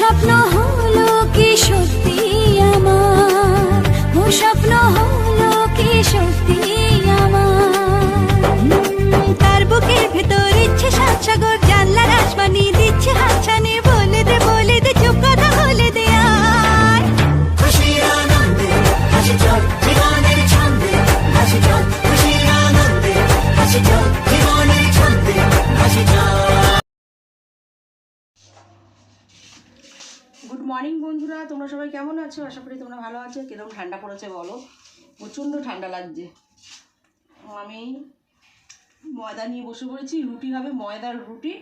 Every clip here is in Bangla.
স্বপ্ন হলো কি সত্যি আমার, ও স্বপ্ন হলো কি সত্যি আমার। তার বুকের ভেতর ইচ্ছে সাত সাগর, জানলার আসমানি দিচ্ছে হাতছানি। বলে দে চুপ কথা বলে দে আর খুশির আনন্দে হাসি চল জীবনের ছন্দে হাসি চল, খুশির আনন্দে হাসি চল জীবনের ছন্দে হাসি চল। গুড মর্নিং বন্ধুরা, তোমরা সবাই কেমন আছো? আশা করি তোমরা ভালো আছো। কিরকম ঠান্ডা পড়েছে বলো, প্রচণ্ড ঠান্ডা লাগছে। আমি ময়দা নিয়ে বসে পড়েছি, রুটি হবে, ময়দার রুটি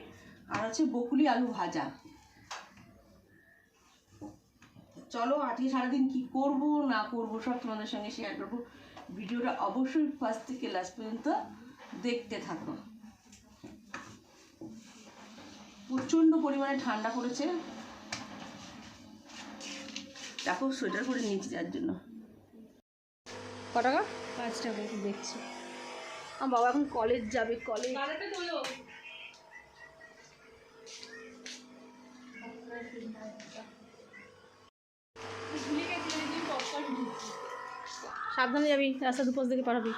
আর হচ্ছে বকুলি আলু ভাজা। চলো আজকে সারাদিন কি করব না করব সব তোমাদের সঙ্গে শেয়ার করবো। ভিডিওটা অবশ্যই ফার্স্ট থেকে লাস্ট পর্যন্ত দেখতে থাকো। প্রচণ্ড পরিমাণে ঠান্ডা পড়েছে, দেখো সোয়েটার পরে নিয়েছি যার জন্য। ক টাকা? 5 টাকা দেখছি। আমার বাবা এখন কলেজ যাবে, কলেজ। সাবধানে যাবি, রাস্তা দুপাশ থেকে পারাবি।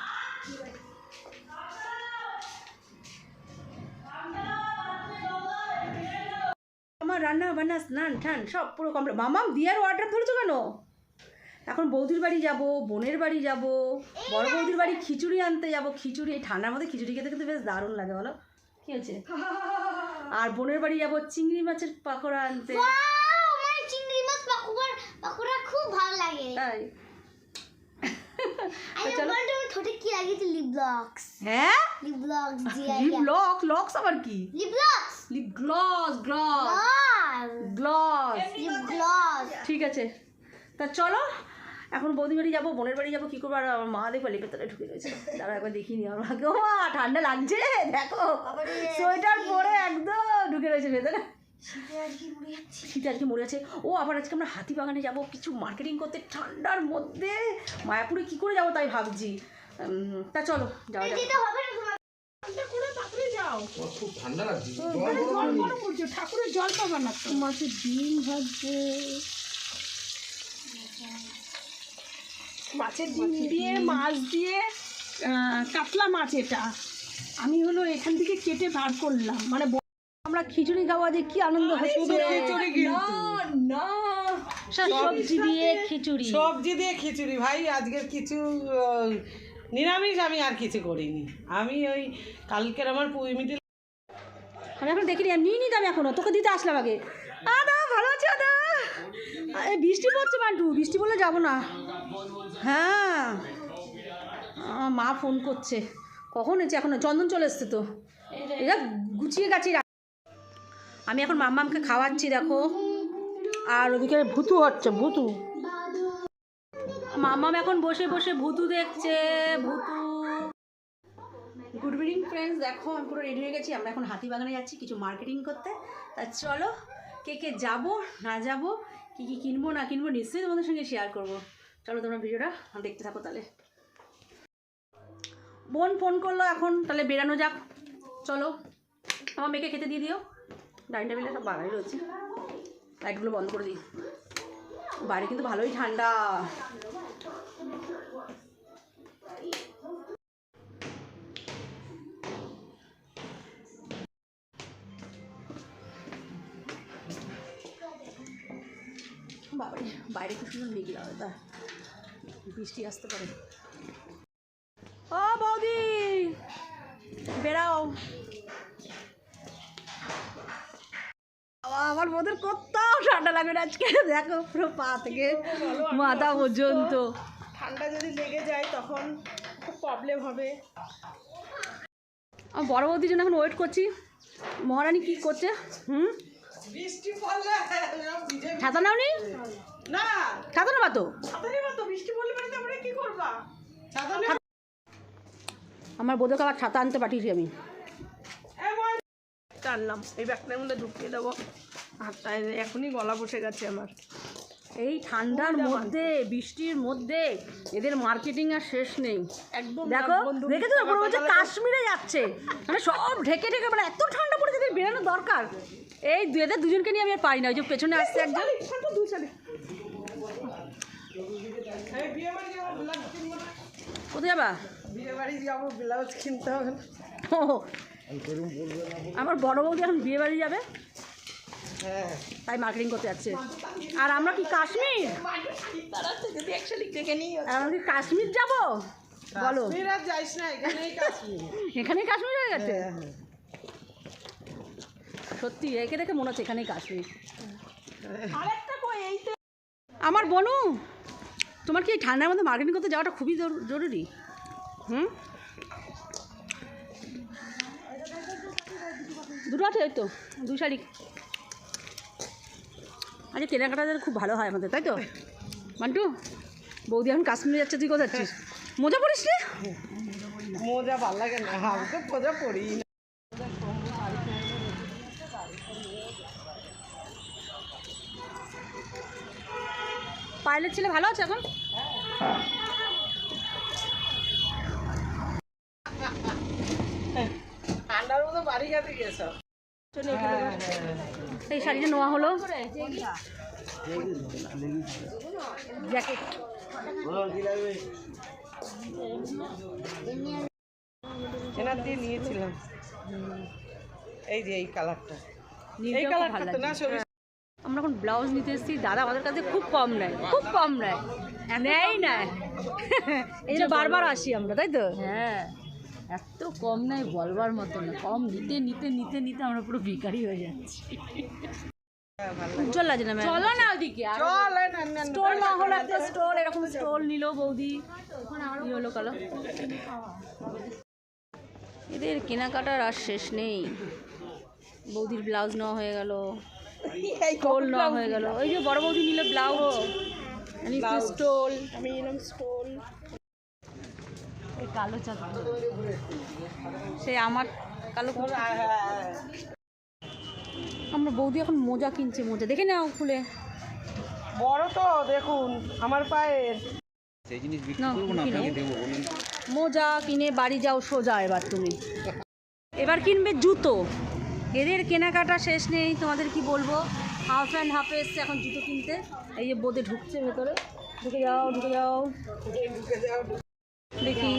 আমার রান্না বান্না স্নান ঠান সব পুরো কমপ্লিট। মামাম দিয়ার অর্ডার ধরেছো কেন? এখন বৌদির বাড়ি যাব, বোনের বাড়ি যাব, বড় বৌদির বাড়ি খিচুড়ি আনতে যাব। খিচুড়ি এই ঠান্ডার মধ্যে খিচুড়ি খেতে খেতে বেশ দারুণ লাগে বলো, কি হয়েছে? আর বোনের বাড়ি যাব চিংড়ি মাছের পাকোড়া আনতে। আমার চিংড়ি মাছ পাকোড়া খুব ভালো লাগে। তাই চলো ঠোঁটে কি লাগিয়েছে? Lip blocks. হ্যাঁ, লিপ ব্লকস দিয়ে লিপ লক, লক্স আবার কি? Lip blocks, lip gloss, gloss, gloss, lip gloss. ঠিক আছে। তা চলো এখন বৌদি বাড়ি যাবো, বোনের বাড়ি যাবো। কী করবো? আর আমার মা দেখো লিপের তলায় ঢুকে রয়েছে। দাঁড়া একবার দেখিনি আমার মাকে। ও মা ঠান্ডা লাগছে, দেখো সোয়েটার পরে একদম ঢুকে রয়েছে ভেতরে। শীতে আজকে মরে আছে। ও আবার আজকে আমরা হাতিবাগানে যাব কিছু মার্কেটিং করতে ঠান্ডার মধ্যে। মায়াপুরে কি করে যাবো তাই ভাবছি। তা চলো যাওয়া যাক। খুব ঠান্ডা লাগছে, ঠাকুরের জল পাবা না তো। মাছের ডিম ভাজছে, মাছের ডিম দিয়ে মাছ দিয়ে কাতলা মাছ। এটা আমি হলো এখান থেকে কেটে বার করলাম। মানে আমরা খিচুড়ি খাওয়া যে কি আনন্দ হচ্ছে। না সবজি দিয়ে খিচুড়ি, সবজি দিয়ে খিচুড়ি ভাই। আজকের কিছু নিরামিষ আমি আর কিছু করিনি। আমি ওই কালকের আমার পুঁই মিটি আমি এখন দেখিনি, নিয়ে নিতাম এখনো, তোকে দিতে আসলাম আগে। আদা ভালো আছে আদা। এই বৃষ্টি পড়ছে বান্টু, বৃষ্টি বলে যাবো না। হ্যাঁ মা ফোন করছে, কখন এসেছে? এখনো চন্দন চলে এসছে তো, এটা গুছিয়ে গাছিয়ে। আমি এখন মাম্মামকে খাওয়াচ্ছি দেখো, আর ওদিকে ভুতু হচ্ছে, ভুতু। মাম্মাম এখন বসে বসে ভুতু দেখছে, ভুতু। গুড ইভিনিং ফ্রেন্ডস, দেখো আমি পুরো রেডি হয়ে গেছি। আমরা এখন হাতিবাগানে যাচ্ছি কিছু মার্কেটিং করতে। তা চলো কে কে যাবো না যাবো, কী কী কিনবো না কিনবো নিশ্চয়ই তোমাদের সঙ্গে শেয়ার করবো। চলো তোমরা ভিডিওটা দেখতে থাকো। তাহলে বোন ফোন করলো এখন, তাহলে বেরানো যাক। চলো আমার মেয়েকে খেতে দিয়ে দিও। ডাইনিং টেবিলে সব বাগাই রয়েছে, লাইটগুলো বন্ধ করে দিই। বাইরে কিন্তু ভালোই ঠান্ডা। বাবারে বাইরে খুব সুন্দর মেঘলা হবে, তা বৃষ্টি আসতে পারে। ও বৌদি বেরাও। আমার বোধের কোথাও ঠান্ডা লাগবে না আজকে। দেখো পুরো পা থেকে মাথা পর্যন্ত। ঠান্ডা যদি লেগে যায় তখন খুব প্রবলেম হবে। আমার বড় বৌদির জন্য এখন ওয়েট করছি। মহারানী কি করছে? বৃষ্টি পড়লে ছাতা নাও নি? না ছাতা নেবা তো? ছাতারই মতো বৃষ্টি পড়লে মানে তোমরা কি করবা? ছাতা আমার বোধকে আবার ছাতা আনতে পাঠিয়েছি আমি। টানলাম এই ব্যাগটার মধ্যে ঢুকিয়ে দেবো। হাতটা এখনই গলা বসে গেছে আমার। এই ঠান্ডার মধ্যে বৃষ্টির মধ্যে এদের মার্কেটিং আর শেষ নেই। একদম দেখো দেখেছো তো, পুরো হচ্ছে কাশ্মীরে যাচ্ছে। মানে সব ঢেকে ঢেকে, মানে এত ঠান্ডা পড়েছে এদের বেরোনো দরকার। এই এদের দুজনকে নিয়ে আমি আর পারি না, ওই যে পেছনে আসছে একজন। কোথায় যাবা? বিয়ে বাড়ি যাবো, ব্লাউজ কিনতে হবে। ও, আমার বড় বৌদি এখন বিয়ে বাড়ি যাবে, হ্যাঁ, তাই মার্কেটিং করতে যাচ্ছে। আর আমরা কি কাশ্মীর, আমরা কি কাশ্মীর যাবো বলো? কাশ্মীর আর যাইস না, এখানেই কাশ্মীর। এখানেই কাশ্মীর হয়ে গেছে। হ্যাঁ, হ্যাঁ। সত্যি একে দেখে মনে হচ্ছে এখানেই কাশ্মীর। আমার বনু, তোমার কি এই ঠান্ডার মধ্যে মার্কেটিং করতে যাওয়াটা খুবই জরুরি? হুম, দুটো আছে, ওই তো 2 শাড়ি। আচ্ছা, কেনাকাটা খুব ভালো হয় আমাদের, তাই তো মান্টু? বৌদি এখন কাশ্মীরে যাচ্ছে, তুই কোথায় যাচ্ছিস? মজা করিস রে? মোজা ভালো লাগে না, আমি তো মোজা পরি না। পাইলেট ছেলে ভালো আছে এখন? ঠান্ডার মতো বাড়ি কাছে গেছ। এই শাড়িটা নেওয়া হলো, জ্যাকেট। এনার দিয়ে নিয়েছিলাম, এই যে এই কালারটা, নীলটাও এই খুব কালারটা ভালো তো না লাগছে। সবই। আমরা এখন ব্লাউজ নিতে এসেছি, দাদা আমাদের কাছে খুব কম নেয়, খুব কম নেয়, নেয় না। এই যে বারবার আসি আমরা, তাই তো? হ্যাঁ, এত কম নাই বলবার মতো না, কম নিতে নিতে নিতে নিতে আমরা পুরো ভিখারি হয়ে যাচ্ছি। উজ্জ্বল লাগে না ম্যাম? চলো না ওদিকে, আর চল স্টোল না হলো একটা স্টোল, এরকম স্টোল নিল বৌদি, কি হলো কালো। এদের কেনাকাটার আর শেষ নেই। বৌদির ব্লাউজ নেওয়া হয়ে গেল, স্টোল নেওয়া হয়ে গেল। ওই যে বড় বৌদি নিল ব্লাউজ, স্টোল, আমি নিলাম স্টোল। এই কালো চাদর সে আমার কালো আমরা বৌদি এখন মোজা কিনছে, মোজা দেখে নাও খুলে। বড় তো দেখুন আমার পায়ের। নাও, কিনো। মোজা কিনে বাড়ি যাও সোজা। এবার তুমি এবার কিনবে জুতো। এদের কেনাকাটা শেষ নেই, তোমাদের কি বলবো। হাফ অ্যান্ড হাফে এসছে এখন জুতো কিনতে। এই যে বোধে ঢুকছে ভেতরে, ঢুকে যাও ঢুকে যাও, দেখি।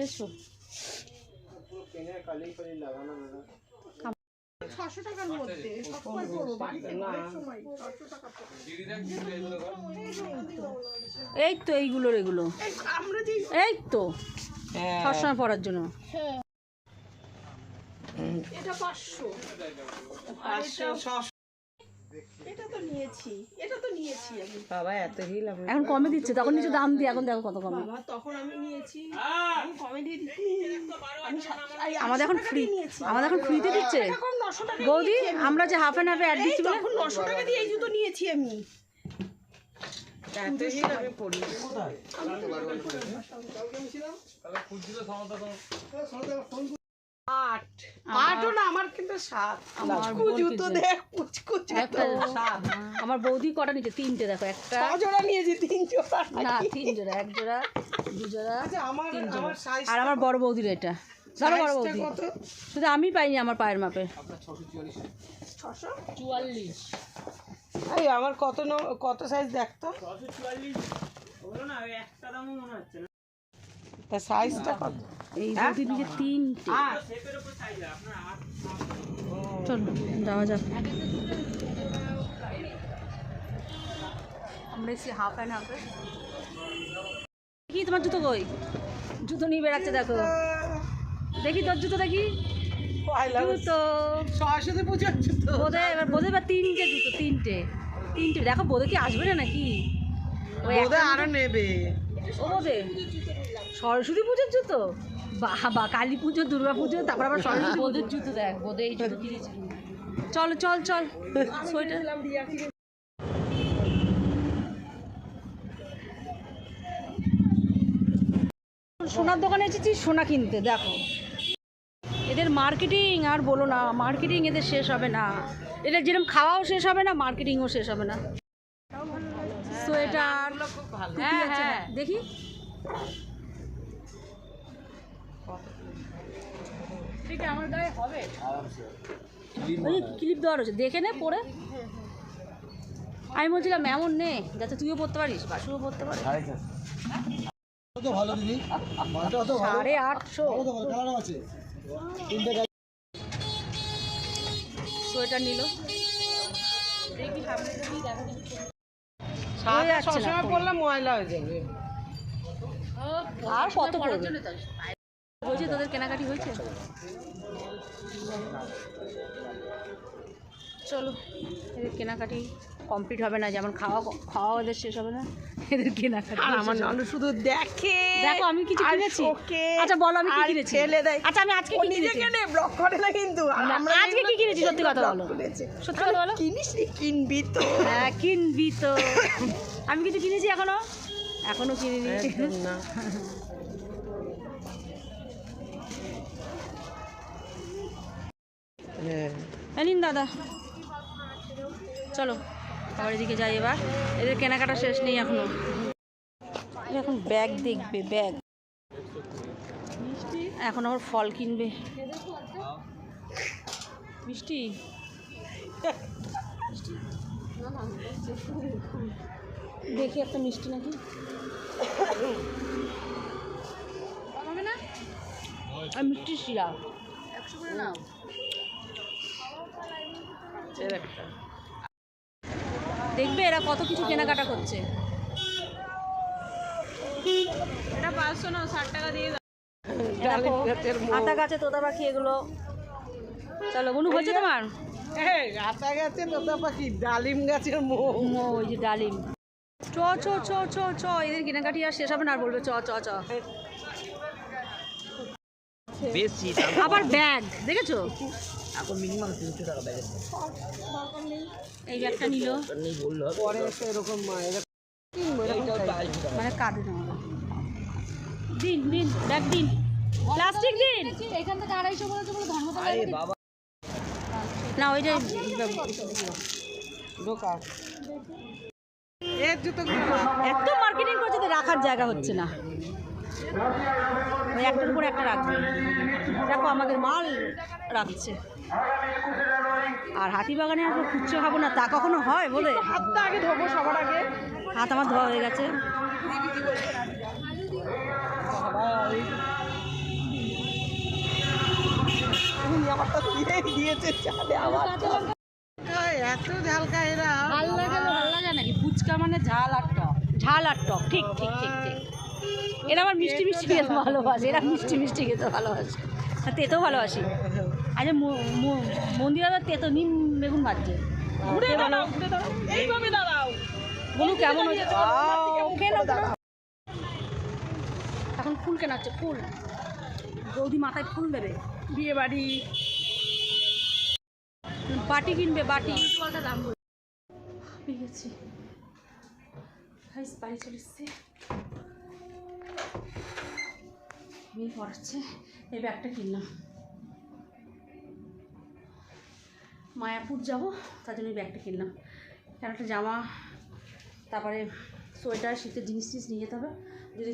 এসো, 600 টাকার মধ্যে সবসময় পরবো, বাড়িতে ঘরের সময় 600 টাকা এই তো এইগুলোর, এগুলো আমরা যে এই তো সবসময় পরার জন্য। এটা 500, 500 এটা তো নিয়েছি, এটা তো নিয়েছি আমি। বাবা এত হিল আমি এখন কমে দিচ্ছে, তখন কিছু দাম দিয়ে, এখন দেখো কত কমে। বাবা তখন আমি নিয়েছি, আমি কমে দিয়ে দিচ্ছি। আমি আমাদের এখন ফ্রি, আমাদের এখন ফ্রিতে দিচ্ছে বৌদি। আমরা যে হাফ অ্যান্ড হাফে অ্যাড দিচ্ছি বলে তখন 900 টাকা দিয়ে এই জুতো নিয়েছি আমি। এত হিল আমি পরি। 8 না, আমার কিন্তু 7। পুচকু জুতো দেখ, পুচকু জুতো। আমার বৌদি কটা নিচ্ছে? 3টে, দেখো। একটা 6 জোড়া নিয়েছি, 3 জোড়া না, 3 জোড়া, 1 জোড়া, 2 জোড়া, আচ্ছা, 3 জোড়া। আমার সাইজ আর আমার বড় বৌদির এটা, ধরো বড় বৌদি। কত? শুধু আমি পাইনি আমার পায়ের মাপে। 644। এই আমার কত সাইজ দেখতো? 644 না, একটা দামও মনে হচ্ছে না। তা সাইজটা কত? এই বৌদি নিচে 3টে। চলো যাওয়া যাক। আমরা এসে হাফ অ্যান্ড হাফে। কি তোমার জুতো কই? জুতো নিয়ে বেড়াচ্ছে, দেখো দেখি তোর জুতো, দেখি জুতো। সরস্বতী পুজোর জুতো বোধে এবার 3টে জুতো, 3টে দেখো। বোধে কি আসবে না নাকি? ওই আরো নেবে। ও বোধে সরস্বতী পুজোর জুতো, বাবা কালী পুজো, দুর্গা পুজো, তারপর আবার সরস্বতী বোধের জুতো। দেখ বোধে এই জুতো কিনেছি। চল চল চল, সোয়েটার। সোনার দোকানে এসেছি সোনা কিনতে। দেখো এদের মার্কেটিং আর বলো না, মার্কেটিং এদের শেষ হবে না। এদের যেরকম খাওয়াও শেষ হবে না, মার্কেটিংও শেষ হবে না। সোয়েটার খুব ভালো। টুপি আছে, হ্যাঁ দেখি ঠিক আমার গায়ে হবে। ওই ক্লিপ দেওয়া রয়েছে, দেখে নে পরে। আমি বলছিলাম এমন নে যাতে তুইও পড়তে পারিস, বাসুও পড়তে পারিস। তো ভালো দিদি, মালটা তো ভালো, 850 ভালো তো ভালো, কালারও আছে। তিনটে গাড়ি সোয়েটার নিল। সাদা যাচ্ছে না সবসময় পরে। পরলে ময়লা হয়ে যাবে। আর কত পড়বে? বলছি তোদের কেনাকাটি হয়েছে? চলো, এদের কেনাকাটি কমপ্লিট হবে না, যেমন খাওয়া খাওয়া ওদের শেষ হবে না, এদের কেনাকাটি আর শেষ আমার হবে না। ননদ শুধু দেখে, দেখো আমি কিছু আর কিনেছি। শোকে, আচ্ছা বলো আমি কি আর কিনেছি? ফেলে দেয়। আচ্ছা আমি আজকে ও কি কিনেছি? নিজেকে ব্লক করে না কিন্তু, আর না, আমরা আজকে কি কিনেছি সত্যি কথা বলো। সত্যি কথা বলো। কিনিস নি, কিনবি তো। হ্যাঁ কিনবি তো। আমি কিছু কিনেছি এখনো কিনিনি। একদম না। হ্যাঁ, নিন দাদা, চলো আবার এদিকে যাই এবার। এদের কেনাকাটা শেষ নেই এখনো। এখন ব্যাগ দেখবে, ব্যাগ। এখন আবার ফল কিনবে। মিষ্টি দেখি একটা মিষ্টি নাকি হবে না? আর মিষ্টি শিরা 100 করে নাও। এর একটা। দেখবে এরা কত কিছু কেনাকাটা করছে। এটা 500 না 60 টাকা দিয়ে দাও। ডালিম গাছের মোড়। আতা গাছে তোতা পাখি এগুলো। চলো বনু, হয়েছে তোমার? এই, আতা গাছে তোতা পাখি, ডালিম গাছের মোহ। ওই যে ডালিম। চ চ চ চ চ, এদের কেনাকাটি আর শেষ হবে না, আর বলবে চ চ চ। বেশি আবার ব্যাগ দেখেছো? এখন মিনিমাম 300 টাকা ব্যাগের এই ব্যাগটা নিল, পরে এসে এরকম মানে কাঁদে না। দিন দিন ব্যাগ দিন, প্লাস্টিক দিন। এখান থেকে 250 বলেছে বলে ধর্মতলা না ওই যে দোকান এর জুতোগুলো এত মার্কেটিং করছে তো রাখার জায়গা হচ্ছে না। ওই একটার উপর একটা রাখবে। দেখো আমাদের মাল রাখছে। আর হাতিবাগানে আর খুচরো খাবো না তা কখনো হয় বলে? হাতটা আগে ধোবো সবার আগে। হাত আমার ধোয়া হয়ে গেছে। আমারটা দিয়েছে চালে আবার এত ঝাল খায় এরা। ভাল লাগে নাকি? ফুচকা মানে ঝাল আর টক। ঝাল আর টক, ঠিক ঠিক ঠিক ঠিক। এরা আমার মিষ্টি মিষ্টি খেতে ভালোবাসে, এরা মিষ্টি মিষ্টি খেতে ভালোবাসে। আর তেতেও ভালোবাসি। আচ্ছা মন্দিরে আবার তেতো নিম বেগুন ভাজছে। ঘুরে দাঁড়াও, ঘুরে দাঁড়াও, এইভাবে দাঁড়াও। বলু কেমন হয়েছে? খেয়ে নাও। এখন ফুল কেনা হচ্ছে, ফুল। বৌদি মাথায় ফুল দেবে। বিয়ে বাড়ি বাটি কিনবে, বাটি। দাম পেয়ে গেছি, বাড়ি চলে এসছি। মেয়ে পড়াচ্ছে, এই ব্যাগটা কিনলাম। মায়াপুর যাব, তার জন্য এই ব্যাগটা কিনলাম। কেন একটা জামা, তারপরে সোয়েটার, শীতের জিনিস টিনিস নিয়ে যেতে হবে। যদি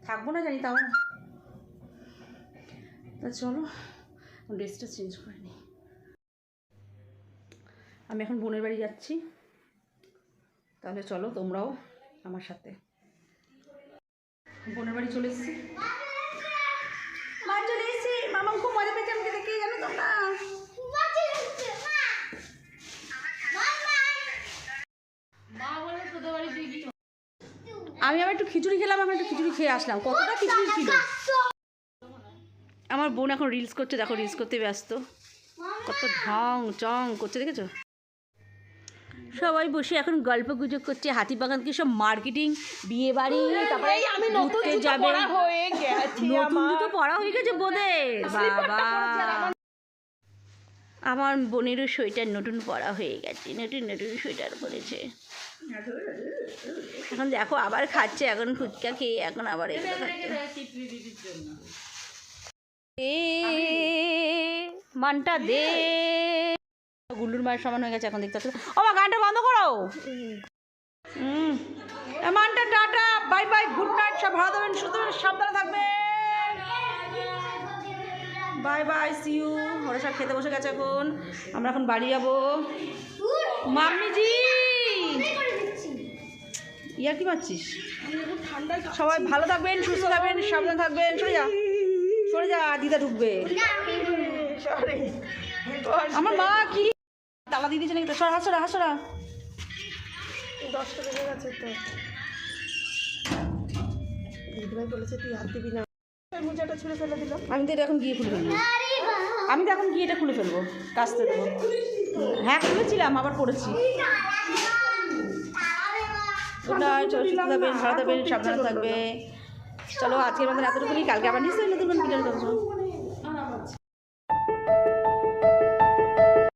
থাকবো না জানি, তাও তা চলো ড্রেসটা চেঞ্জ করে নিই। আমি এখন বোনের বাড়ি যাচ্ছি, তাহলে চলো তোমরাও আমার সাথে। বোনের বাড়ি চলে এসেছি, মা চলে এসেছি। মামা খুব মজা পেয়েছে আমাকে দেখে, জানো তোমরা? মা বলে তোদের বাড়ি তুই কি? আমি আবার একটু খিচুড়ি খেলাম, এখন একটু খিচুড়ি খেয়ে আসলাম। কতটা খিচুড়ি ছিল। আমার বোন এখন রিলস করছে, দেখো রিলস করতে ব্যস্ত। কত ঢং চং করছে দেখেছো? সবাই বসে এখন গল্প গুজব করছে। হাতিবাগানকে সব মার্কেটিং, বিয়ে বাড়ি, তারপরে আমি নতুন ঘুরতে জুতো যাবে। পরা হয়ে গেছি নতুন আমার। জুতো পরা হয়ে গেছে বোধে। বাবা, আমার বোনেরও সোয়েটার নতুন পরা হয়ে গেছে, নতুন নতুন সোয়েটার পরেছে। এখন দেখো আবার খাচ্ছে, এখন ফুচকা খেয়ে এখন আবার এগুলো খাচ্ছে। এ মানটা দে। গুল্লুর মায়ের সমান হয়ে গেছে এখন দেখতে পাচ্ছ। ও মা, গানটা বন্ধ করো। এমানটা টাটা, বাই বাই, গুড নাইট, সব ভালো থাকবেন, সুস্থ থাকবেন, সাবধানে থাকবেন, বাই বাই, সি ইউ। ওরা সব খেতে বসে গেছে এখন, আমরা এখন বাড়ি যাবো। মাম্মিজি ইয়ার কি মারছিস? সবাই ভালো থাকবেন, সুস্থ থাকবেন, সাবধানে থাকবেন। সরে যা, সরে যা, দিদা ঢুকবে। আমার মা কি তালা দিয়ে দিয়েছে নাকি? তো সরা, হাসরা, হাসরা। 10টা বেজে গেছে তো। দিদিভাই বলেছে তুই হাত দিবি না, মোজাটা ছুঁড়ে ফেলে দিল। আমি তো এটা এখন গিয়ে খুলে ফেলবো, আমি তো এখন গিয়ে এটা খুলে ফেলবো, কাচতে দেবো। হ্যাঁ খুলেছিলাম, আবার পড়েছি। গুড নাইট, সুস্থ থাকবেন, ভালো থাকবেন, সাবধানে থাকবে। চলো আজকের মতন এতটুকুনি, কালকে আবার নিশ্চয়ই নতুন ভিডিও করবো।